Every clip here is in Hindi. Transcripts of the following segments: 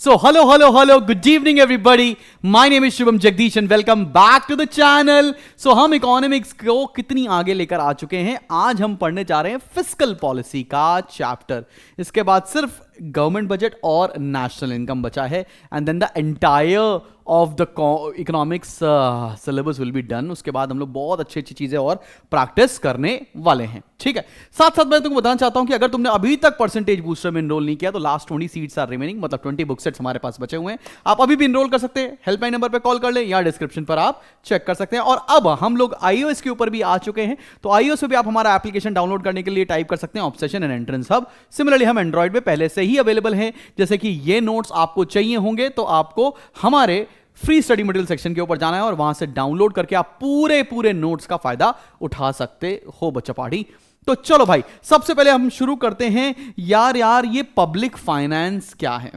So hello, good evening everybody. My name is Shubham Jagdish and welcome back to the channel. So हम इकोनॉमिक्स को कितनी आगे लेकर आ चुके हैं. आज हम पढ़ने जा रहे हैं फिस्कल पॉलिसी का चैप्टर. इसके बाद सिर्फ गवर्नमेंट बजट और नेशनल इनकम बचा है and then the entire of the economics syllabus will be done. उसके बाद हम लोग बहुत अच्छी चीजें और प्रैक्टिस करने वाले हैं. ठीक है. साथ साथ मैं तुमको बताना चाहता हूं कि अगर तुमने अभी तक परसेंटेज बूस्टर में एनरोल नहीं किया तो लास्ट 20 सीट्स आर रिमेनिंग, मतलब 20 बुक सेट्स हमारे पास बचे हुए हैं. आप अभी भी एनरोल कर सकते हैं. हेल्पलाइन नंबर पे कॉल कर ले या डिस्क्रिप्शन पर आप चेक कर सकते हैं. और अब हम लोग iOS के ऊपर भी आ चुके हैं, तो iOS पे भी आप हमारा एप्लीकेशन डाउनलोड करने के लिए टाइप कर सकते हैं obsession and entrance hub. Similarly हम एंड्रॉइड पे पहले से ही अवेलेबल हैं. जैसे कि ये नोट्स आपको चाहिए होंगे तो आपको हमारे फ्री स्टडी मटेरियल सेक्शन के ऊपर जाना है और वहां से डाउनलोड करके आप पूरे नोट्स का फायदा उठा सकते हो बच्चा पार्टी. तो चलो भाई, सबसे पहले हम शुरू करते हैं. यार ये पब्लिक फाइनेंस क्या है?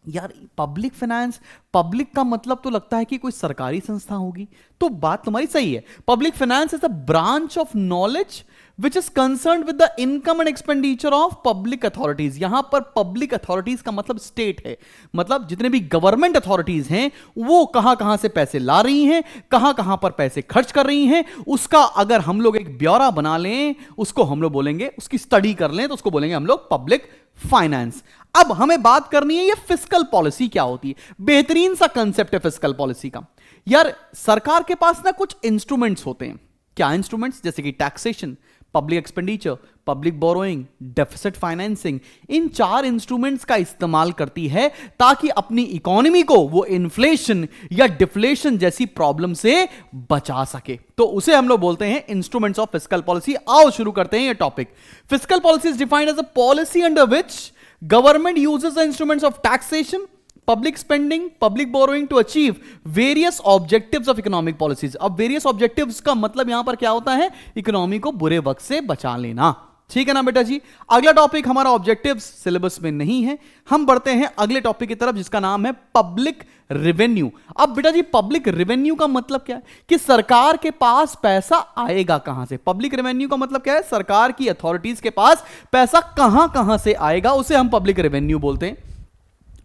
यार पब्लिक फाइनेंस, पब्लिक का मतलब तो लगता है कि कोई सरकारी संस्था होगी. तो बात तुम्हारी सही है. Public finance is a branch of knowledge which is concerned with the income and expenditure of public authorities. यहां पर public authorities का मतलब स्टेट है, मतलब जितने भी गवर्नमेंट अथॉरिटीज हैं वो कहां कहां से पैसे ला रही हैं, कहां कहां पर पैसे खर्च कर रही हैं, उसका अगर हम लोग एक ब्यौरा बना लें, उसको हम लोग बोलेंगे, उसकी स्टडी कर लें तो उसको बोलेंगे हम लोग पब्लिक फाइनेंस. अब हमें बात करनी है ये फिस्कल पॉलिसी क्या होती है. बेहतरीन सा कंसेप्ट है फिस्कल पॉलिसी का. यार सरकार के पास ना कुछ इंस्ट्रूमेंट्स होते हैं. क्या इंस्ट्रूमेंट्स? जैसे कि taxation, public expenditure, public borrowing, deficit financing. इन 4 इंस्ट्रूमेंट्स का इस्तेमाल करती है ताकि अपनी इकोनॉमी को वो इन्फ्लेशन या डिफ्लेशन जैसी प्रॉब्लम से बचा सके. तो उसे हम लोग बोलते हैं इंस्ट्रूमेंट्स ऑफ फिस्कल पॉलिसी. आओ शुरू करते हैं ये topic. Fiscal policy is defined as a policy under which government uses the instruments of taxation, public spending, public borrowing to achieve various objectives of economic policies. अब various objectives का मतलब यहां पर क्या होता है? इकोनॉमी को बुरे वक्त से बचा लेना. ठीक है ना बेटा जी. अगला टॉपिक हमारा ऑब्जेक्टिव्स सिलेबस में नहीं है. हम बढ़ते हैं अगले टॉपिक की तरफ जिसका नाम है पब्लिक रेवेन्यू. अब बेटा जी पब्लिक रेवेन्यू का मतलब क्या है? कि सरकार के पास पैसा आएगा कहां से. पब्लिक रेवेन्यू का मतलब क्या है? सरकार की अथॉरिटीज के पास पैसा कहां कहां से आएगा, उसे हम पब्लिक रेवेन्यू बोलते हैं.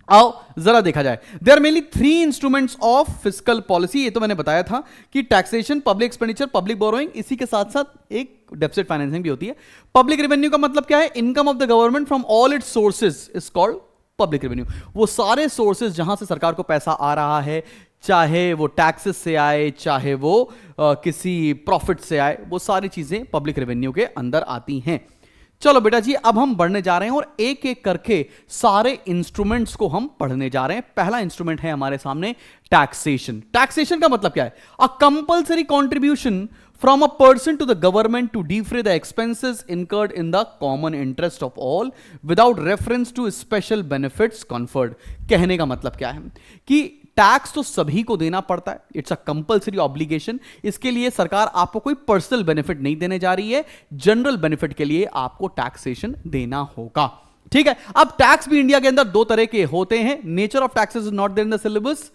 आओ जरा देखा जाए. There are mainly 3 instruments of fiscal policy. ये तो मैंने बताया था कि taxation, public expenditure, public borrowing, इसी के साथ साथ एक डेफिसिट फाइनेंसिंग भी होती है. पब्लिक रेवेन्यू का मतलब क्या है? Income of the government from all it's sources is called public revenue. वो सारे सोर्सेज जहां से सरकार को पैसा आ रहा है, चाहे वो टैक्सेस से आए, चाहे वो किसी प्रॉफिट से आए, वो सारी चीजें पब्लिक रेवेन्यू के अंदर आती हैं. चलो बेटा जी अब हम बढ़ने जा रहे हैं और एक एक करके सारे इंस्ट्रूमेंट्स को हम पढ़ने जा रहे हैं. पहला इंस्ट्रूमेंट है हमारे सामने टैक्सेशन. टैक्सेशन का मतलब क्या है? A compulsory contribution from a person to the government to defray the expenses incurred in the common interest of all without reference to special benefits conferred. कहने का मतलब क्या है कि टैक्स तो सभी को देना पड़ता है. It's a compulsory obligation. इसके लिए सरकार आपको कोई पर्सनल बेनिफिट नहीं देने जा रही है. जनरल बेनिफिट के लिए आपको टैक्सेशन देना होगा. ठीक है. अब टैक्स भी इंडिया के अंदर 2 तरह के होते हैं. Nature of taxes is not there in the syllabus,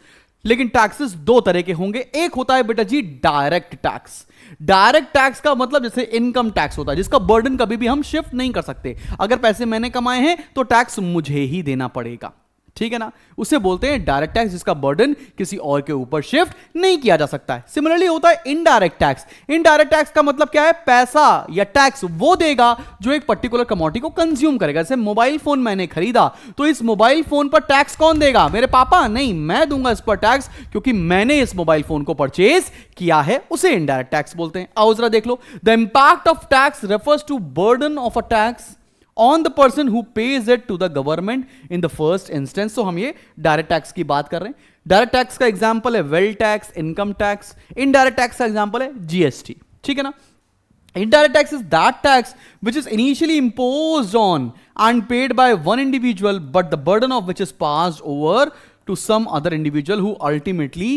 लेकिन टैक्सेस 2 तरह के होंगे. एक होता है बेटा जी डायरेक्ट टैक्स. डायरेक्ट टैक्स का मतलब जैसे इनकम टैक्स होता है जिसका बर्डन कभी भी हम शिफ्ट नहीं कर सकते. अगर पैसे मैंने कमाए हैं तो टैक्स मुझे ही देना पड़ेगा. ठीक है ना. उसे बोलते हैं डायरेक्ट टैक्स जिसका बर्डन किसी और के ऊपर शिफ्ट नहीं किया जा सकता है. सिमिलरली होता है इनडायरेक्ट टैक्स. इनडायरेक्ट टैक्स का मतलब क्या है? पैसा या टैक्स वो देगा जो एक पर्टिकुलर कमोडिटी को कंज्यूम करेगा. जैसे मोबाइल फोन मैंने खरीदा तो इस मोबाइल फोन पर टैक्स कौन देगा? मेरे पापा? नहीं, मैं दूंगा इस पर टैक्स क्योंकि मैंने इस मोबाइल फोन को परचेज किया है. उसे इनडायरेक्ट टैक्स बोलते हैं. आओ जरा देख लो. The impact of tax refers to burden of a tax on the person who pays it to the government in the first instance. तो हम ये डायरेक्ट टैक्स की बात कर रहे हैं. डायरेक्ट टैक्स का एग्जांपल है wealth tax, income tax. Indirect tax का एग्जांपल है जीएसटी. ठीक है ना. Indirect tax is that tax which is initially imposed on and paid by one individual, but the burden of which is passed over to some other individual who ultimately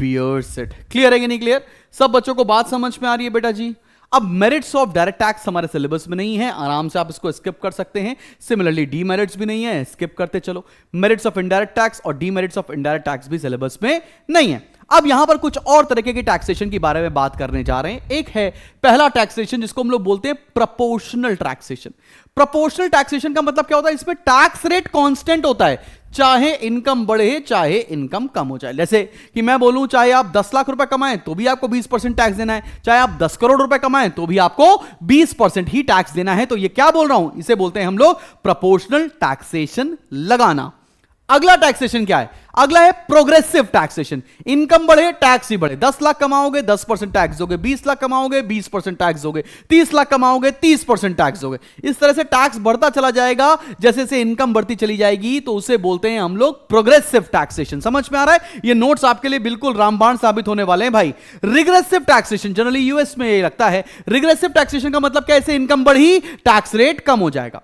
bears it. Clear है कि नहीं clear? सब बच्चों को बात समझ में आ रही है बेटा जी? अब मेरिट्स ऑफ डायरेक्ट टैक्स हमारे सिलेबस में नहीं है, आराम से आप इसको स्किप कर सकते हैं. सिमिलरली डीमेरिट्स भी नहीं है, स्किप करते चलो. मेरिट्स ऑफ इनडायरेक्ट टैक्स और डीमेरिट्स ऑफ इनडायरेक्ट टैक्स भी सिलेबस में नहीं है. अब यहां पर कुछ और तरीके के टैक्सेशन के बारे में बात करने जा रहे हैं. एक है पहला टैक्सेशन जिसको हम लोग बोलते हैं प्रोपोर्शनल टैक्सेशन. प्रोपोर्शनल टैक्सेशन का मतलब क्या होता है? इसमें टैक्स रेट कांस्टेंट होता है, चाहे इनकम बढ़े चाहे इनकम कम हो जाए। जैसे कि मैं बोलूं चाहे आप 10 लाख रुपए कमाएं तो भी आपको 20% टैक्स देना है, चाहे आप 10 करोड़ रुपए कमाएं तो भी आपको 20% ही टैक्स देना है। तो ये क्या बोल रहा हूं, इसे बोलते हैं हम लोग प्रोपोर्शनल टैक्सेशन लगाना। अगला टैक्सेशन क्या है, अगला है प्रोग्रेसिव टैक्सेशन। इनकम बढ़े टैक्स ही बढ़े, 10 लाख कमाओगे 10% टैक्स दोगे, 20 लाख कमाओगे 20% टैक्स दोगे, 30 लाख कमाओगे 30% टैक्स दोगे। इस तरह से टैक्स बढ़ता चला जाएगा, जैसे जैसे इनकम बढ़ती चली जाएगी, तो उसे बोलते हैं हम लोग प्रोग्रेसिव टैक्सेशन। समझ में आ रहा है? ये नोट्स आपके लिए बिल्कुल रामबाण साबित होने वाले हैं भाई। रिग्रेसिव टैक्सेशन जनरली यूएस में ये लगता है। रिग्रेसिव टैक्सेशन का मतलब क्या, ऐसे इनकम बढ़ी टैक्स रेट कम हो जाएगा।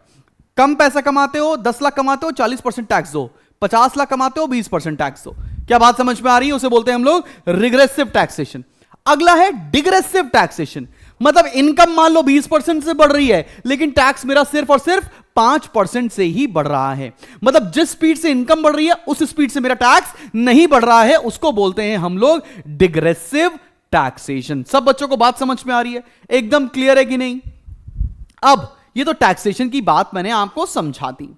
कम पैसा कमाते हो, 10 लाख कमाते हो 40% टैक्स दो, 50 लाख कमाते हो 20% टैक्स दो। क्या बात समझ में आ रही है? उसे बोलते हैं हम लोग रिग्रेसिव टैक्सेशन। अगला है डिग्रेसिव टैक्सेशन, मतलब इनकम मान लो 20% से बढ़ रही है, लेकिन टैक्स मेरा सिर्फ और सिर्फ 5% से ही बढ़ रहा है। मतलब जिस स्पीड से इनकम बढ़ रही है उस स्पीड से मेरा टैक्स नहीं बढ़ रहा है, उसको बोलते हैं हम लोग डिग्रेसिव टैक्सेशन। सब बच्चों को बात समझ में आ रही है? एकदम क्लियर है कि नहीं? अब ये तो टैक्सेशन की बात मैंने आपको समझा दी।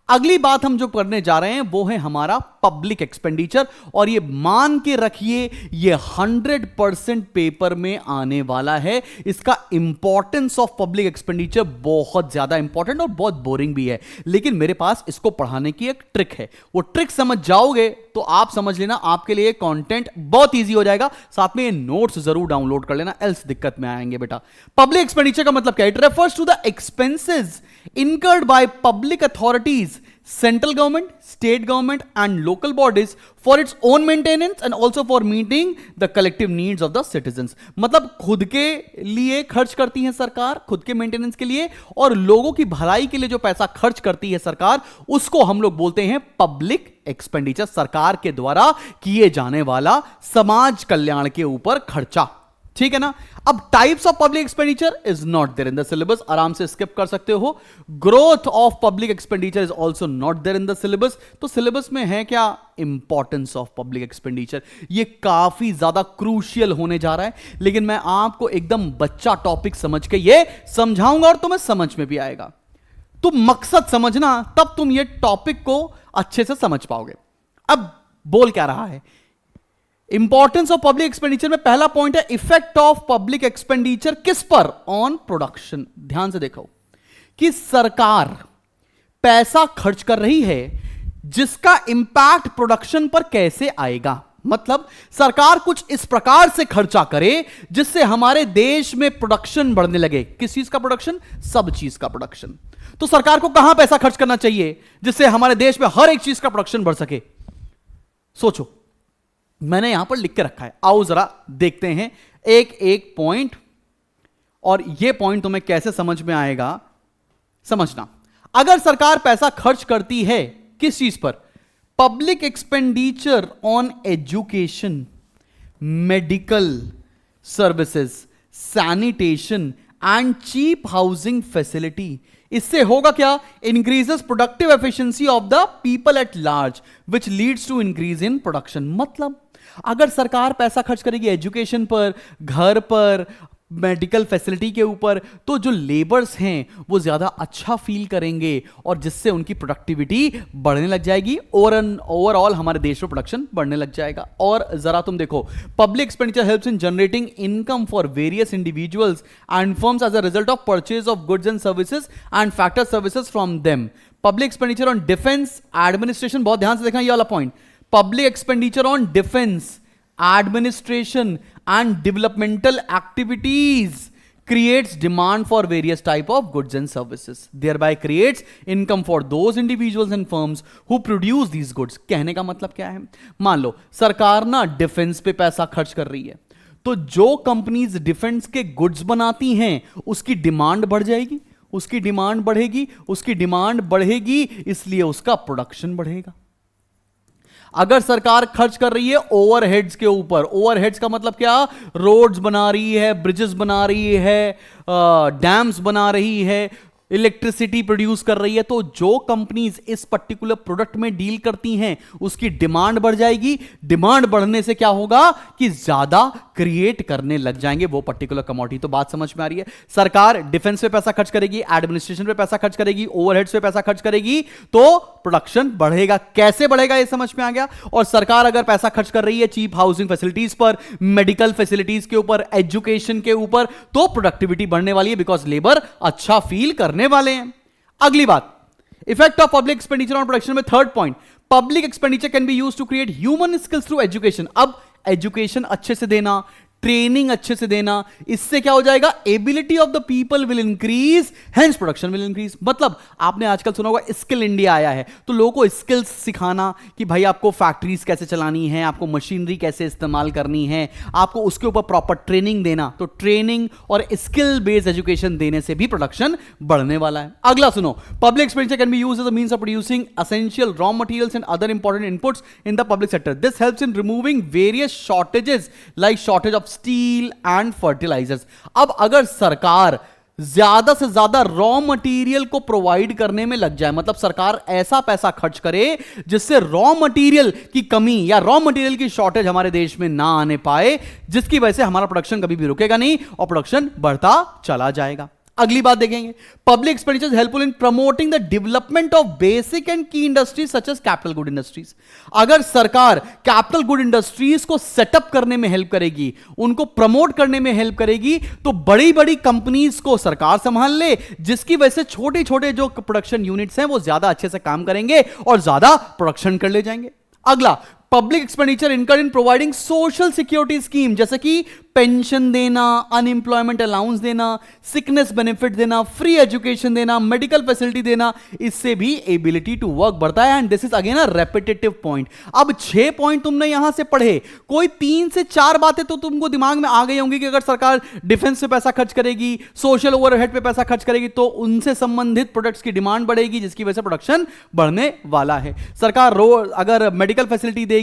अगली बात हम जो करने जा रहे हैं वो है हमारा पब्लिक एक्सपेंडिचर। और ये मान के रखिए, ये 100% पेपर में आने वाला है। इसका इंपॉर्टेंस ऑफ पब्लिक एक्सपेंडिचर बहुत ज्यादा इंपॉर्टेंट और बहुत बोरिंग भी है, लेकिन मेरे पास इसको पढ़ाने की एक ट्रिक है। वो ट्रिक समझ जाओगे तो आप समझ लेना आपके लिए कंटेंट बहुत इजी हो जाएगा। साथ में ये नोट्स जरूर डाउनलोड कर लेना, एल्स दिक्कत में आएंगे बेटा। पब्लिक एक्सपेंडिचर का मतलब क्या है? It refers to the expenses incurred by public authorities, central government, state government and local bodies for its own maintenance and also for meeting the collective needs of the citizens। मतलब खुद के लिए खर्च करती है सरकार, खुद के मेंटेनेंस के लिए, और लोगों की भलाई के लिए जो पैसा खर्च करती है सरकार, उसको हम लोग बोलते हैं पब्लिक एक्सपेंडिचर। सरकार के द्वारा किए जाने वाला समाज कल्याण के ऊपर खर्चा। ठीक है ना? अब types of public expenditure is not there in the syllabus, आराम से स्किप कर सकते हो। Growth of public expenditure is also not there in the syllabus. तो सिलेबस में है क्या? Importance of public expenditure. ये काफी ज्यादा क्रूशियल होने जा रहा है, लेकिन मैं आपको एकदम बच्चा टॉपिक समझ के ये समझाऊंगा और तुम्हें समझ में भी आएगा। तुम मकसद समझना, तब तुम ये टॉपिक को अच्छे से समझ पाओगे। अब बोल क्या रहा है? इंपॉर्टेंस ऑफ पब्लिक एक्सपेंडिचर में पहला पॉइंट है इफेक्ट ऑफ पब्लिक एक्सपेंडिचर किस पर? On production. ध्यान से देखो कि सरकार पैसा खर्च कर रही है जिसका इंपैक्ट प्रोडक्शन पर कैसे आएगा। मतलब सरकार कुछ इस प्रकार से खर्चा करे जिससे हमारे देश में प्रोडक्शन बढ़ने लगे। किस चीज का प्रोडक्शन? सब चीज का प्रोडक्शन। तो सरकार को कहां पैसा खर्च करना चाहिए जिससे हमारे देश में हर एक चीज का प्रोडक्शन बढ़ सके? सोचो, मैंने यहां पर लिख के रखा है, आओ जरा देखते हैं एक एक पॉइंट, और यह पॉइंट तुम्हें कैसे समझ में आएगा समझना। अगर सरकार पैसा खर्च करती है किस चीज पर? Public expenditure on education, medical services, sanitation and cheap housing facility. इससे होगा क्या? Increases productive efficiency of the people at large which leads to increase in production. मतलब अगर सरकार पैसा खर्च करेगी एजुकेशन पर, घर पर, मेडिकल फैसिलिटी के ऊपर, तो जो लेबर्स हैं वो ज्यादा अच्छा फील करेंगे और जिससे उनकी प्रोडक्टिविटी बढ़ने लग जाएगी। ओवरऑल हमारे देश में प्रोडक्शन बढ़ने लग जाएगा। और जरा तुम देखो, public expenditure helps in generating income for various individuals and firms as a result of purchase of goods and services and factor services from them. Public expenditure on defence administration, बहुत ध्यान से देखना ये वाला point. Public expenditure on defence, administration and developmental activities creates demand for various type of goods and services, thereby creates income for those individuals and firms who produce these goods। कहने का मतलब क्या है? मान लो सरकार ना डिफेंस पे पैसा खर्च कर रही है, तो जो कंपनीज डिफेंस के गुड्स बनाती हैं उसकी डिमांड बढ़ जाएगी, उसकी डिमांड बढ़ेगी, उसकी डिमांड बढ़ेगी, इसलिए उसका प्रोडक्शन बढ़ेगा। अगर सरकार खर्च कर रही है ओवरहेड्स के ऊपर, ओवरहेड्स का मतलब क्या? रोड्स बना रही है, ब्रिजेस बना रही है, डैम्स बना रही है, इलेक्ट्रिसिटी प्रोड्यूस कर रही है, तो जो कंपनीज इस पर्टिकुलर प्रोडक्ट में डील करती हैं उसकी डिमांड बढ़ जाएगी। डिमांड बढ़ने से क्या होगा कि ज्यादा क्रिएट करने लग जाएंगे वो पर्टिकुलर कमोडिटी। तो बात समझ में आ रही है? सरकार डिफेंस पे पैसा खर्च करेगी, एडमिनिस्ट्रेशन पे पैसा खर्च करेगी, ओवरहेड्स पे पैसा खर्च करेगी, तो प्रोडक्शन बढ़ेगा। कैसे बढ़ेगा ये समझ में आ गया। और सरकार अगर पैसा खर्च कर रही है चीप हाउसिंग फैसिलिटीज पर, मेडिकल फैसिलिटीज के ऊपर, एजुकेशन के ऊपर, तो प्रोडक्टिविटी बढ़ने वाली है, बिकॉज लेबर अच्छा फील करने वाले हैं। अगली बात, effect of public expenditure on production में third point, public expenditure can be used to create human skills through education. अब एजुकेशन अच्छे से देना, ट्रेनिंग अच्छे से देना, इससे क्या हो जाएगा? Ability of the people will increase, hence production will increase. मतलब आपने आजकल सुना होगा स्किल इंडिया आया है, तो लोगों को स्किल्स सिखाना कि भाई आपको फैक्ट्रीज कैसे चलानी है, आपको मशीनरी कैसे इस्तेमाल करनी है, आपको उसके ऊपर प्रॉपर ट्रेनिंग देना। तो ट्रेनिंग और स्किल बेस्ड एजुकेशन देने से भी प्रोडक्शन बढ़ने वाला है। अगला सुनो, public expenditure can be used as a means of producing essential raw materials and other important inputs in the public sector. This helps in removing various shortages like shortage of steel and fertilisers. अब अगर सरकार ज्यादा से ज्यादा रॉ मटेरियल को प्रोवाइड करने में लग जाए, मतलब सरकार ऐसा पैसा खर्च करे जिससे रॉ मटेरियल की कमी या रॉ मटेरियल की शॉर्टेज हमारे देश में ना आने पाए, जिसकी वजह से हमारा प्रोडक्शन कभी भी रुकेगा नहीं और प्रोडक्शन बढ़ता चला जाएगा। अगली बात देखेंगे, public expenditure helpful in promoting the development of basic and key industries such as capital good industries. अगर सरकार कैपिटल गुड इंडस्ट्रीज को सेटअप करने में हेल्प करेगी, उनको प्रमोट करने में हेल्प करेगी, तो बड़ी बड़ी कंपनीज को सरकार संभाल ले, जिसकी वजह से छोटे छोटे जो प्रोडक्शन यूनिट्स हैं वो ज्यादा अच्छे से काम करेंगे और ज्यादा प्रोडक्शन कर ले जाएंगे। अगला, public expenditure incurred in providing social security scheme, जैसे कि पेंशन देना, अनएम्प्लॉयमेंट अलाउंस देना, सिकनेस बेनिफिट देना, फ्री एजुकेशन देना, मेडिकल फैसिलिटी देना, इससे भी एबिलिटी टू वर्क बढ़ता है। And this is again a repetitive point. अब 6 पॉइंट तुमने यहां से पढ़े, कोई 3 से 4 बातें तो तुमको दिमाग में आ गई होंगी कि अगर सरकार डिफेंस पे पैसा खर्च करेगी, सोशल ओवरहेड पे पैसा खर्च करेगी, तो उनसे संबंधित प्रोडक्ट्स की डिमांड बढ़ेगी, जिसकी वजह से प्रोडक्शन बढ़ने वाला है। सरकार अगर मेडिकल फैसिलिटी देगी,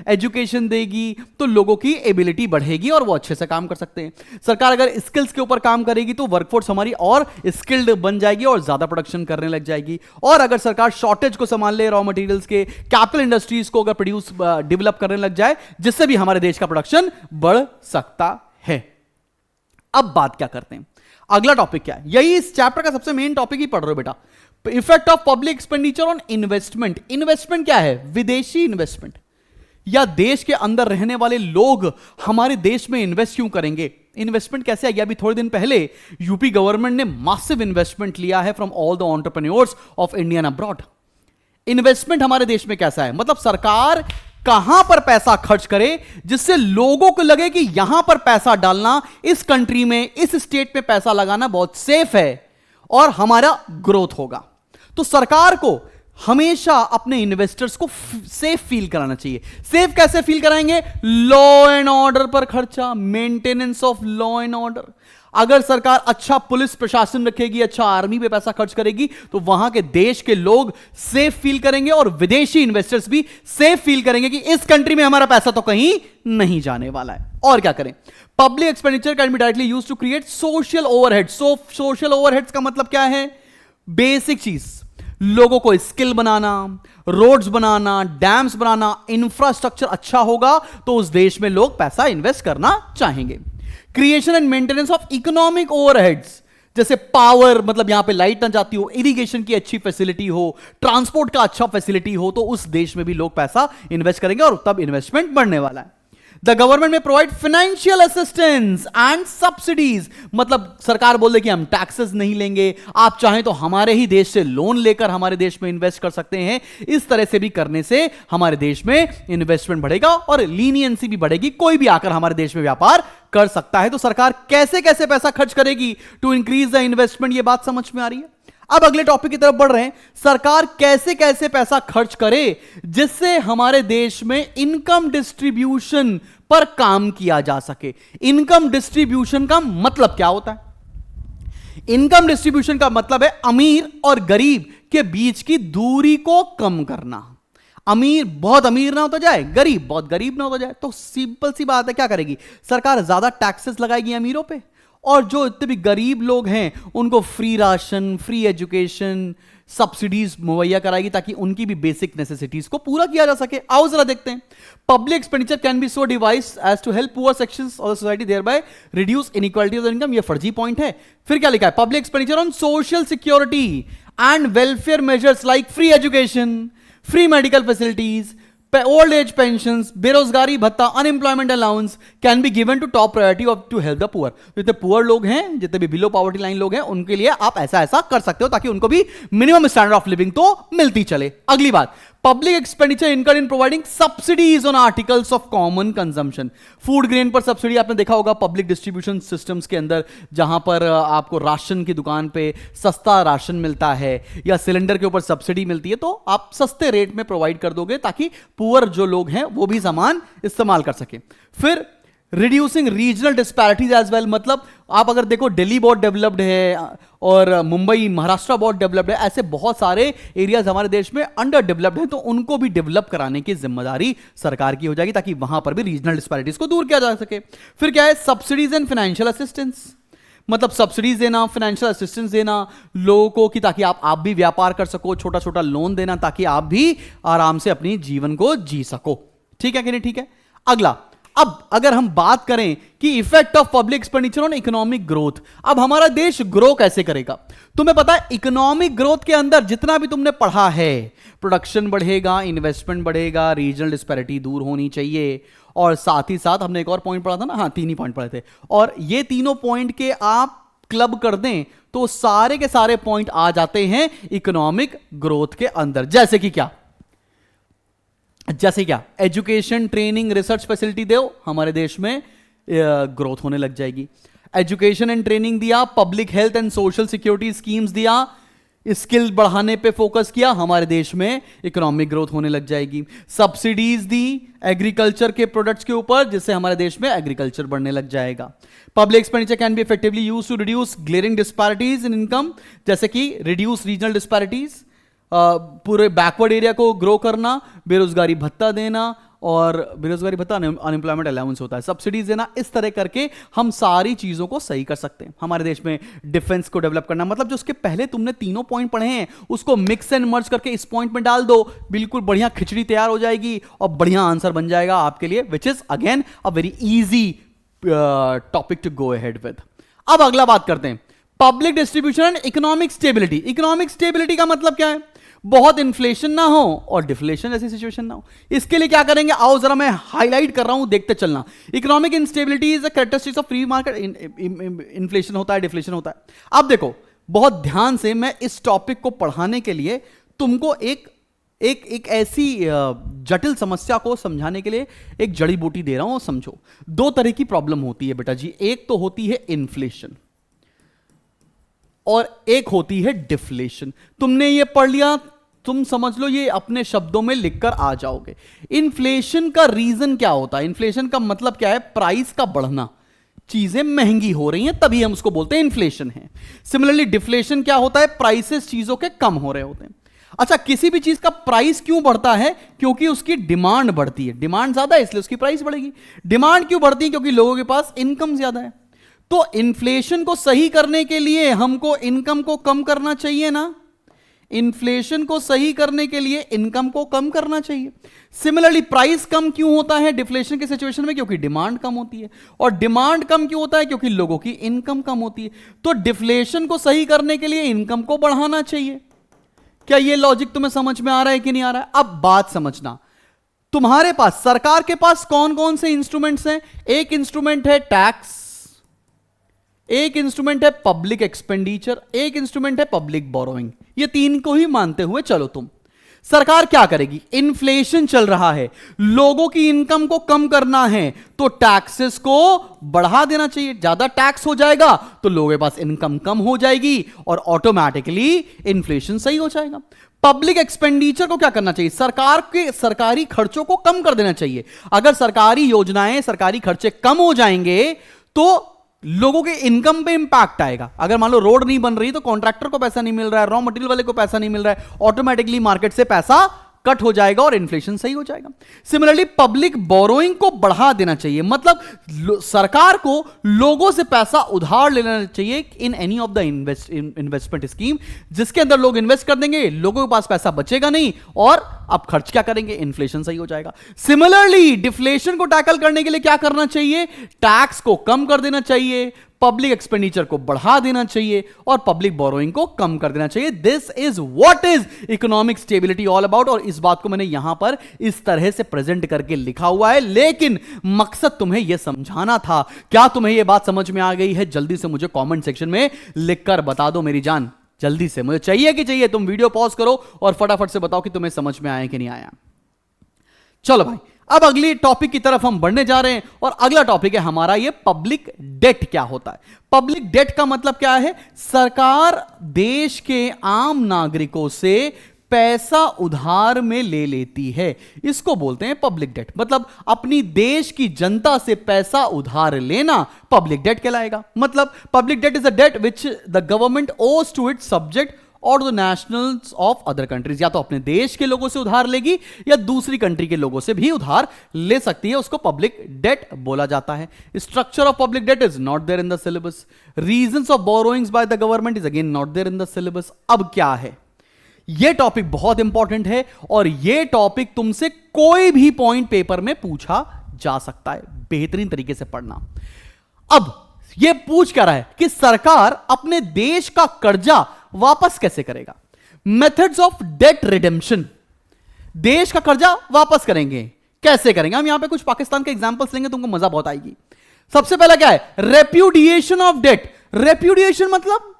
एजुकेशन देगी, तो लोगों की एबिलिटी बढ़ेगी और वो अच्छे से काम कर सकते हैं। सरकार अगर स्किल्स के ऊपर काम करेगी तो वर्कफोर्स हमारी और स्किल्ड बन जाएगी और ज्यादा प्रोडक्शन करने लग जाएगी। और अगर सरकार शॉर्टेज को संभाल ले, रॉ मटेरियल्स के, कैपिटल इंडस्ट्रीज को अगर प्रोड्यूस डेवलप करने लग जाए, जिससे भी हमारे देश का प्रोडक्शन बढ़ सकता है। अब बात क्या करते हैं, अगला टॉपिक क्या है? यही इस चैप्टर का सबसे मेन टॉपिक ही पढ़ रहे हो बेटा, effect of public expenditure on investment. Investment क्या है? विदेशी इन्वेस्टमेंट, या देश के अंदर रहने वाले लोग हमारे देश में इन्वेस्ट क्यों करेंगे? इन्वेस्टमेंट कैसे आ गया? अभी थोड़े दिन पहले यूपी गवर्नमेंट ने मासिव इन्वेस्टमेंट लिया है from all the entrepreneurs of India and abroad. Investment हमारे देश में कैसा है? मतलब सरकार कहां पर पैसा खर्च करे जिससे लोगों को लगे कि यहां पर पैसा डालना, इस कंट्री में, इस स्टेट में पैसा लगाना बहुत सेफ है और हमारा ग्रोथ होगा। तो सरकार को हमेशा अपने इन्वेस्टर्स को सेफ फील कराना चाहिए। सेफ कैसे फील कराएंगे? लॉ एंड ऑर्डर पर खर्चा, maintenance of law and order. अगर सरकार अच्छा पुलिस प्रशासन रखेगी, अच्छा आर्मी पे पैसा खर्च करेगी, तो वहां के देश के लोग सेफ फील करेंगे और विदेशी इन्वेस्टर्स भी सेफ फील करेंगे कि इस कंट्री में हमारा पैसा तो कहीं नहीं जाने वाला है। और क्या करें? Public expenditure can be directly used to create social overheads. Social overheads का मतलब क्या है? बेसिक चीज, लोगों को स्किल बनाना, रोड्स बनाना, डैम्स बनाना, इंफ्रास्ट्रक्चर अच्छा होगा तो उस देश में लोग पैसा इन्वेस्ट करना चाहेंगे। Creation and maintenance of economic overheads, जैसे पावर, मतलब यहां पे लाइट ना जाती हो, इरिगेशन की अच्छी फैसिलिटी हो, ट्रांसपोर्ट का अच्छा फैसिलिटी हो, तो उस देश में भी लोग पैसा इन्वेस्ट करेंगे और तब इन्वेस्टमेंट बढ़ने वाला है। द गवर्नमेंट में provide financial assistance and subsidies, मतलब सरकार बोल दे कि हम टैक्सेस नहीं लेंगे, आप चाहें तो हमारे ही देश से लोन लेकर हमारे देश में इन्वेस्ट कर सकते हैं। इस तरह से भी करने से हमारे देश में इन्वेस्टमेंट बढ़ेगा और लीनियंसी भी बढ़ेगी, कोई भी आकर हमारे देश में व्यापार कर सकता है। तो सरकार कैसे कैसे पैसा खर्च करेगी टू इंक्रीज द इन्वेस्टमेंट, ये बात समझ में आ रही है। अब अगले टॉपिक की तरफ बढ़ रहे हैं, सरकार कैसे कैसे पैसा खर्च करे जिससे हमारे देश में इनकम डिस्ट्रीब्यूशन पर काम किया जा सके। इनकम डिस्ट्रीब्यूशन का मतलब क्या होता है? इनकम डिस्ट्रीब्यूशन का मतलब है अमीर और गरीब के बीच की दूरी को कम करना। अमीर बहुत अमीर ना होता जाए, गरीब बहुत गरीब ना होता जाए। तो सिंपल सी बात है, क्या करेगी सरकार? ज्यादा टैक्सेस लगाएगी अमीरों पे, और जो इतने भी गरीब लोग हैं उनको free ration, free education, subsidies मुहैया कराएगी ताकि उनकी भी बेसिक नेसेसिटीज को पूरा किया जा सके। आओ जरा देखते हैं। Public expenditure can be so devise as to help poor sections of the society thereby reduce inequality of income. ये फर्जी पॉइंट है। फिर क्या लिखा है? Public expenditure on social security and welfare measures like free education, free medical facilities, old age pension, बेरोजगारी भत्ता, unemployment allowance can be given to top priority of to help the poor. जितने पुअर लोग हैं, जितने भी बिलो पॉवर्टी लाइन लोग हैं, उनके लिए आप ऐसा ऐसा कर सकते हो ताकि उनको भी मिनिमम स्टैंडर्ड ऑफ लिविंग तो मिलती चले। अगली बात, public expenditure incurred in providing subsidies on articles of common consumption. Food grain पर सब्सिडी आपने देखा होगा पब्लिक डिस्ट्रीब्यूशन सिस्टम्स के अंदर, जहां पर आपको राशन की दुकान पे सस्ता राशन मिलता है या सिलेंडर के ऊपर सब्सिडी मिलती है, तो आप सस्ते रेट में प्रोवाइड कर दोगे ताकि पुअर जो लोग हैं वो भी सामान इस्तेमाल कर सके। फिर reducing regional disparities as well, मतलब आप अगर देखो दिल्ली बहुत डेवलप्ड है और मुंबई महाराष्ट्र बहुत डेवलप्ड है, ऐसे बहुत सारे एरियाज हमारे देश में अंडर डेवलप्ड हैं, तो उनको भी डेवलप कराने की जिम्मेदारी सरकार की हो जाएगी ताकि वहां पर भी रीजनल डिस्पैरिटीज को दूर किया जा सके। फिर क्या है? सब्सिडीज एंड फाइनेंशियल असिस्टेंस, मतलब सब्सिडीज देना, फाइनेंशियल असिस्टेंस देना लोगों को कि ताकि आप भी व्यापार कर सको, छोटा छोटा लोन देना ताकि आप भी आराम से अपनी जीवन को जी सको। ठीक है कि नहीं? ठीक है। अगला, अब अगर हम बात करें कि effect of public expenditure on economic growth, अब हमारा देश ग्रो कैसे करेगा? तुम्हें पता है इकोनॉमिक ग्रोथ के अंदर जितना भी तुमने पढ़ा है, प्रोडक्शन बढ़ेगा, इन्वेस्टमेंट बढ़ेगा, रीजनल डिस्पैरिटी दूर होनी चाहिए, और साथ ही साथ हमने एक और पॉइंट पढ़ा था ना, हाँ 3 ही पॉइंट पढ़े थे, और ये तीनों पॉइंट के आप क्लब कर दें तो सारे के सारे पॉइंट आ जाते हैं इकोनॉमिक ग्रोथ के अंदर। जैसे कि क्या? जैसे क्या? एजुकेशन, ट्रेनिंग, रिसर्च फैसिलिटी दो, हमारे देश में ग्रोथ होने लग जाएगी। एजुकेशन एंड ट्रेनिंग दिया, public health and social security schemes दिया, स्किल बढ़ाने पे फोकस किया, हमारे देश में इकोनॉमिक ग्रोथ होने लग जाएगी। सब्सिडीज दी एग्रीकल्चर के प्रोडक्ट्स के ऊपर, जिससे हमारे देश में एग्रीकल्चर बढ़ने लग जाएगा। Public expenditure can be effectively used to reduce glaring disparities in income, जैसे कि रिड्यूस रीजनल डिस्पैरिटीज, पूरे बैकवर्ड एरिया को ग्रो करना, बेरोजगारी भत्ता देना, और बेरोजगारी भत्ता अनएम्प्लॉयमेंट अलाउंस होता है, सब्सिडीज देना, इस तरह करके हम सारी चीजों को सही कर सकते हैं। हमारे देश में डिफेंस को डेवलप करना, मतलब जो उसके पहले तुमने तीनों पॉइंट पढ़े हैं उसको मिक्स एंड मर्ज करके इस पॉइंट में डाल दो, बिल्कुल बढ़िया खिचड़ी तैयार हो जाएगी और बढ़िया आंसर बन जाएगा आपके लिए, which is again a very easy topic to go ahead with. अब अगला बात करते हैं, public distribution and economic stability. Economic stability का मतलब क्या है? बहुत इन्फ्लेशन ना हो और डिफ्लेशन जैसी सिचुएशन ना हो। इसके लिए क्या करेंगे? आओ जरा मैं हाईलाइट कर रहा हूं, देखते चलना। Economic instability is a characteristics of free market. Inflation होता है, डिफ्लेशन होता है। अब देखो बहुत ध्यान से, मैं इस टॉपिक को पढ़ाने के लिए तुमको एक ऐसी जटिल समस्या को समझाने के लिए एक जड़ी बूटी दे रहा हूं। समझो, 2 तरह की प्रॉब्लम होती है बेटा जी। एक तो होती है इन्फ्लेशन और एक होती है डिफ्लेशन। तुमने ये पढ़ लिया, तुम समझ लो, ये अपने शब्दों में लिखकर आ जाओगे। इन्फ्लेशन का रीजन क्या होता है? इन्फ्लेशन का मतलब क्या है? प्राइस का बढ़ना, चीजें महंगी हो रही हैं तभी हम उसको बोलते हैं इन्फ्लेशन है। सिमिलरली डिफ्लेशन क्या होता है? प्राइसेस चीजों के कम हो रहे होते हैं। अच्छा, किसी भी चीज का प्राइस क्यों बढ़ता है? क्योंकि उसकी डिमांड बढ़ती है। डिमांड ज्यादा है इसलिए उसकी प्राइस बढ़ेगी। डिमांड क्यों बढ़ती है? क्योंकि लोगों के पास इनकम ज्यादा है। तो इन्फ्लेशन को सही करने के लिए हमको इनकम को कम करना चाहिए ना? इन्फ्लेशन को सही करने के लिए इनकम को कम करना चाहिए। सिमिलरली प्राइस कम क्यों होता है डिफ्लेशन के सिचुएशन में? क्योंकि डिमांड कम होती है। और डिमांड कम क्यों होता है? क्योंकि लोगों की इनकम कम होती है। तो डिफ्लेशन को सही करने के लिए इनकम को बढ़ाना चाहिए। क्या यह लॉजिक तुम्हें समझ में आ रहा है कि नहीं आ रहा है? अब बात समझना, तुम्हारे पास, सरकार के पास कौन कौन से इंस्ट्रूमेंट्स हैं? एक इंस्ट्रूमेंट है टैक्स, एक इंस्ट्रूमेंट है पब्लिक एक्सपेंडिचर, एक इंस्ट्रूमेंट है पब्लिक बोरोइंग। ये 3 को ही मानते हुए चलो तुम। सरकार क्या करेगी? इन्फ्लेशन चल रहा है, लोगों की इनकम को कम करना है, तो टैक्सेस को बढ़ा देना चाहिए। ज्यादा टैक्स हो जाएगा तो लोगों के पास इनकम कम हो जाएगी और ऑटोमेटिकली इन्फ्लेशन सही हो जाएगा। पब्लिक एक्सपेंडिचर को क्या करना चाहिए? सरकार के सरकारी खर्चों को कम कर देना चाहिए। अगर सरकारी योजनाएं, सरकारी खर्चे कम हो जाएंगे तो लोगों के इनकम पे इंपैक्ट आएगा। अगर मान लो रोड नहीं बन रही तो कॉन्ट्रैक्टर को पैसा नहीं मिल रहा है, रॉ मटेरियल वाले को पैसा नहीं मिल रहा है, ऑटोमेटिकली मार्केट से पैसा कट हो जाएगा और इन्फ्लेशन सही हो जाएगा। सिमिलरली पब्लिक बोरोइंग को बढ़ा देना चाहिए, मतलब सरकार को लोगों से पैसा उधार लेना चाहिए in any of the investment scheme, जिसके अंदर लोग इन्वेस्ट कर देंगे, लोगों के पास पैसा बचेगा नहीं और अब खर्च क्या करेंगे, इन्फ्लेशन सही हो जाएगा। सिमिलरली डिफ्लेशन को टैकल करने के लिए क्या करना चाहिए, टैक्स को कम कर देना चाहिए, पब्लिक एक्सपेंडिचर को बढ़ा देना चाहिए और पब्लिक बोरोइंग को कम कर देना चाहिए। This is what is economic stability all about. और इस बात को मैंने यहां पर इस तरह से प्रेजेंट करके लिखा हुआ है, लेकिन मकसद तुम्हें यह समझाना था। क्या तुम्हें यह बात समझ में आ गई है? जल्दी से मुझे कमेंट सेक्शन में लिखकर बता दो मेरी जान, जल्दी से, मुझे चाहिए कि चाहिए। तुम वीडियो पॉज करो और फटाफट से बताओ कि तुम्हें समझ में आया कि नहीं आया। चलो भाई, अब अगली टॉपिक की तरफ हम बढ़ने जा रहे हैं और अगला टॉपिक है हमारा ये पब्लिक डेट क्या होता है। पब्लिक डेट का मतलब क्या है, सरकार देश के आम नागरिकों से पैसा उधार में ले लेती है, इसको बोलते हैं पब्लिक डेट। मतलब अपनी देश की जनता से पैसा उधार लेना पब्लिक डेट कहलाएगा। मतलब public debt is a debt which the government owes to its subject और the nationals of other countries. या तो अपने देश के लोगों से उधार लेगी या दूसरी कंट्री के लोगों से भी उधार ले सकती है, उसको पब्लिक डेट बोला जाता है। Structure of public debt is not there in the syllabus. Reasons of borrowings by the government is again not there in the syllabus. अब क्या है, यह टॉपिक बहुत इंपॉर्टेंट है और यह टॉपिक तुमसे कोई भी पॉइंट पेपर में पूछा जा सकता है, बेहतरीन तरीके से पढ़ना। अब यह पूछ क्या रहा है कि सरकार अपने देश का कर्जा वापस कैसे करेगा। मेथड्स ऑफ डेट रिडेम्पशन, देश का कर्जा वापस करेंगे, कैसे करेंगे। हम यहां पे कुछ पाकिस्तान के एग्जांपल्स लेंगे, तुमको मजा बहुत आएगी। सबसे पहला क्या है, रेप्यूडिएशन ऑफ डेट। रेप्यूडिएशन मतलब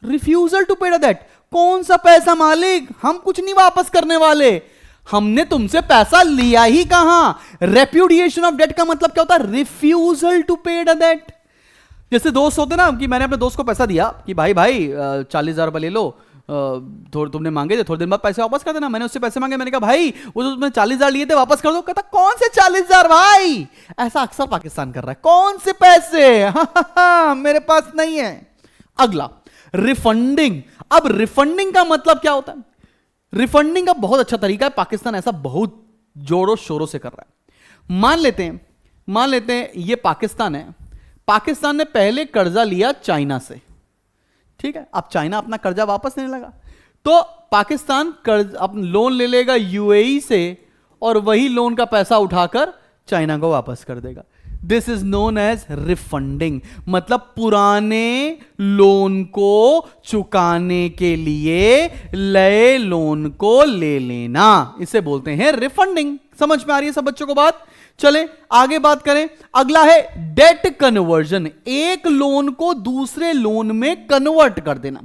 रिफ्यूजल टू पे द डेट। कौन सा पैसा मालिक, हम कुछ नहीं वापस करने वाले, हमने तुमसे पैसा लिया ही कहां। रेप्यूडिएशन ऑफ डेट का मतलब क्या होता है, रिफ्यूजल टू पे द डेट। जैसे दोस्त होते ना कि मैंने अपने दोस्त को पैसा दिया कि भाई 40,000 रुपए ले लो, थोड़े तुमने मांगे थे, थोड़े दिन बाद पैसे वापस कर देना। मैंने उससे पैसे मांगे, मैंने कहा भाई वो जो तुमने 40,000 लिए थे वापस कर दो। कहता कौन से 40,000 भाई, ऐसा अक्सर पाकिस्तान कर रहा है, कौन से पैसे मेरे पास नहीं है। अगला रिफंडिंग। अब रिफंडिंग का मतलब क्या होता है, रिफंडिंग का बहुत अच्छा तरीका है, पाकिस्तान ऐसा बहुत जोरों शोरों से कर रहा है। मान लेते हैं ये पाकिस्तान है, पाकिस्तान ने पहले कर्जा लिया चाइना से, ठीक है। अब चाइना अपना कर्जा वापस लेने लगा तो पाकिस्तान लोन ले लेगा यूएई से और वही लोन का पैसा उठाकर चाइना को वापस कर देगा। This is known as refunding. मतलब पुराने लोन को चुकाने के लिए नए लोन को ले लेना, इसे बोलते हैं रिफंडिंग। समझ में आ रही है सब बच्चों को बात? चले आगे बात करें। अगला है डेट कन्वर्जन, एक लोन को दूसरे लोन में कन्वर्ट कर देना।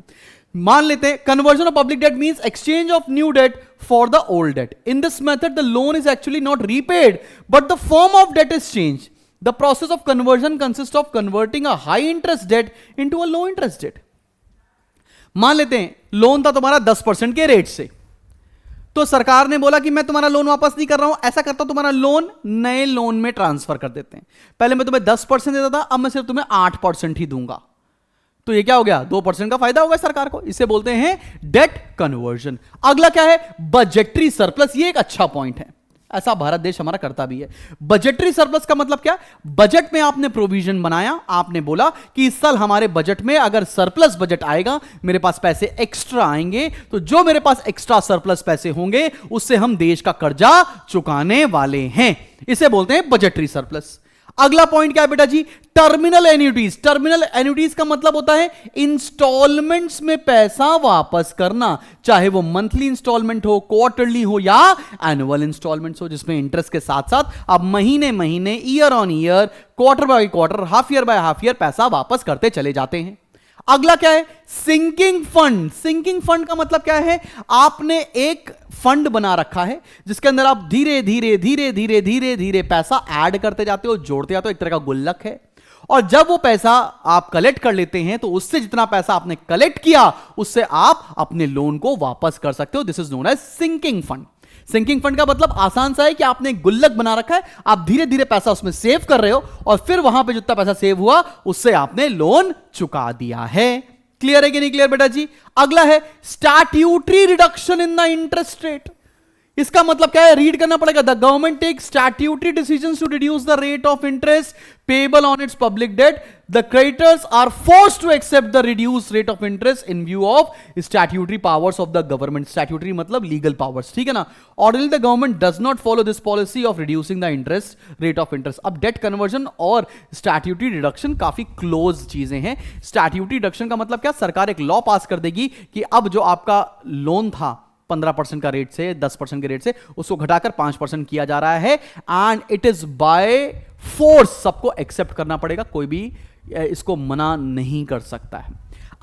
मान लेते हैं conversion of public debt means exchange of new debt for the old debt. In this method the loan is actually not repaid but the form of debt is change. The process of conversion consist of converting a high interest debt into a low interest debt. मान लेते हैं लोन था तुम्हारा 10% के रेट से, तो सरकार ने बोला कि मैं तुम्हारा लोन वापस नहीं कर रहा हूं, ऐसा करता हूं तुम्हारा लोन नए लोन में ट्रांसफर कर देते हैं। पहले मैं तुम्हें 10% देता था, अब मैं सिर्फ तुम्हें 8% ही दूंगा। तो ये क्या हो गया, 2% का फायदा होगा सरकार को, इसे बोलते हैं डेट कन्वर्जन। अगला क्या है, बजटरी सरप्लस। ये एक अच्छा पॉइंट है, ऐसा भारत देश हमारा करता भी है। बजटरी सरप्लस का मतलब क्या, बजट में आपने प्रोविजन बनाया, आपने बोला कि इस साल हमारे बजट में अगर सरप्लस बजट आएगा, मेरे पास पैसे एक्स्ट्रा आएंगे, तो जो मेरे पास एक्स्ट्रा सरप्लस पैसे होंगे उससे हम देश का कर्जा चुकाने वाले हैं, इसे बोलते हैं बजटरी सरप्लस। अगला पॉइंट क्या है बेटा जी, टर्मिनल एन्युटीज। टर्मिनल एन्युटीज का मतलब होता है इंस्टॉलमेंट्स में पैसा वापस करना, चाहे वो मंथली इंस्टॉलमेंट हो, क्वार्टरली हो या एनुअल इंस्टॉलमेंट्स हो, जिसमें इंटरेस्ट के साथ साथ आप महीने महीने, year on year, quarter by quarter, half year by half year पैसा वापस करते चले जाते हैं। अगला क्या है, सिंकिंग फंड। सिंकिंग फंड का मतलब क्या है, आपने एक फंड बना रखा है जिसके अंदर आप धीरे धीरे धीरे धीरे धीरे धीरे पैसा ऐड करते जाते हो, जोड़ते जाते हो, एक तरह का गुल्लक है। और जब वो पैसा आप कलेक्ट कर लेते हैं तो उससे जितना पैसा आपने कलेक्ट किया उससे आप अपने लोन को वापस कर सकते हो। This is known as sinking fund. Sinking fund का मतलब आसान सा है कि आपने गुल्लक बना रखा है, आप धीरे धीरे पैसा उसमें सेव कर रहे हो और फिर वहां पे जितना पैसा सेव हुआ उससे आपने लोन चुका दिया है। क्लियर है कि नहीं क्लियर बेटा जी? अगला है statutory reduction in the interest rate. इसका मतलब क्या है, रीड करना पड़ेगा। The government take statutory decisions to reduce the rate of interest payable on its public debt. The creditors are forced to accept the reduce rate of interest in view of statutory powers of the government. Statutory मतलब लीगल पावर्स, ठीक है ना। Ordinary the government does not follow this policy of reducing the interest rate of interest. अब डेट कन्वर्जन और स्टैट्यूटरी डिडक्शन काफी क्लोज चीजें हैं। स्टैट्यूटरी डिडक्शन का मतलब क्या, सरकार एक लॉ पास कर देगी कि अब जो आपका लोन था 15% का रेट से 10% के रेट से, उसको घटाकर 5% किया जा रहा है, and it is by force, सबको एक्सेप्ट करना पड़ेगा, कोई भी इसको मना नहीं कर सकता है।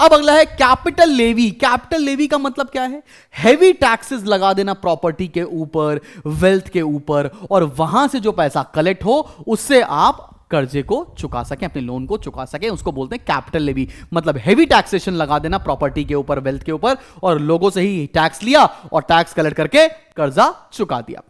अब अगला है कैपिटल लेवी। कैपिटल लेवी का मतलब क्या है, हेवी टैक्सेस लगा देना प्रॉपर्टी के ऊपर, वेल्थ के ऊपर, और वहां से जो पैसा कलेक्ट हो उससे आप कर्जे को चुका सकें, अपने लोन को चुका सकें, उसको बोलते हैं कैपिटल लेवी। मतलब हेवी टैक्सेशन लगा देना प्रॉपर्टी के ऊपर, वेल्थ के ऊपर, और लोगों से ही टैक्स लिया और टैक्स कलेक्ट करके कर्जा चुका दिया।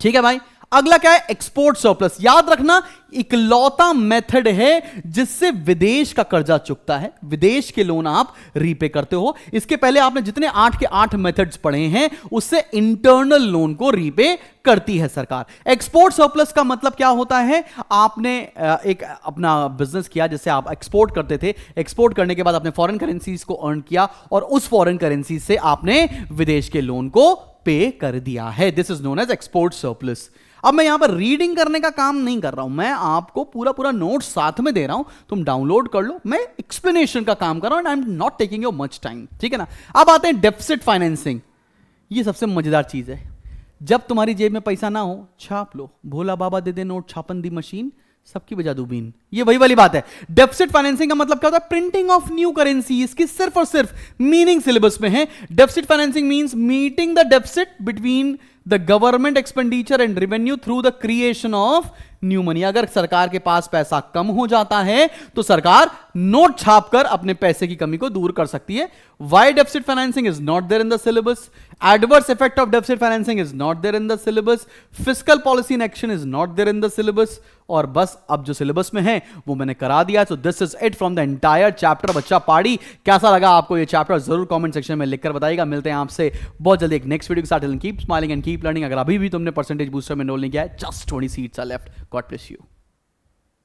ठीक है भाई। अगला क्या है, एक्सपोर्ट सरप्लस। याद रखना, इकलौता मेथड है जिससे विदेश का कर्जा चुकता है, विदेश के लोन आप रीपे करते हो। इसके पहले आपने जितने 8 के 8 मेथड्स पढ़े हैं उससे इंटरनल लोन को रीपे करती है सरकार। एक्सपोर्ट सरप्लस का मतलब क्या होता है, आपने एक अपना बिजनेस किया जिससे आप एक्सपोर्ट करते थे, एक्सपोर्ट करने के बाद आपने फॉरेन करेंसीज को अर्न किया और उस फॉरेन करेंसी से आपने विदेश के लोन को पे कर दिया है। This is known as export surplus. अब मैं यहां पर रीडिंग करने का काम नहीं कर रहा हूं, मैं आपको पूरा पूरा नोट साथ में दे रहा हूं, तुम डाउनलोड कर लो। मैं एक्सप्लेनेशन का काम कर रहा हूं, I am not taking your much time, ठीक है ना। अब आते हैं डेफिसिट फाइनेंसिंग। ये सबसे मजेदार चीज है। जब तुम्हारी जेब में पैसा ना हो, छाप लो, भोला बाबा दे दे नोट, छापन दी मशीन, सबकी बजा दू बीन। ये वही वाली बात है। डेफिसिट फाइनेंसिंग का मतलब क्या होता है, प्रिंटिंग ऑफ न्यू करेंसी। इसकी सिर्फ और सिर्फ मीनिंग सिलेबस में है। Deficit financing means meeting the deficit between the government expenditure and revenue through the creation of new money. अगर सरकार के पास पैसा कम हो जाता है तो सरकार नोट छापकर अपने पैसे की कमी को दूर कर सकती है। Why deficit financing is not there in the syllabus? Adverse effect of deficit financing is not there in the syllabus. Fiscal policy in action is not there in the syllabus. और बस अब जो सिलेबस में है वो मैंने करा दिया। So this is it from the entire chapter। बच्चा पाड़ी, कैसा लगा आपको ये चैप्टर जरूर कमेंट सेक्शन में लिखकर बताइएगा। मिलते हैं आपसे बहुत जल्दी एक नेक्स्ट वीडियो के साथ। Keep smiling and keep learning. अगर अभी भी तुमने परसेंटेज बूस्टर में एनरोल नहीं किया है, just 20 seats are left. God bless you.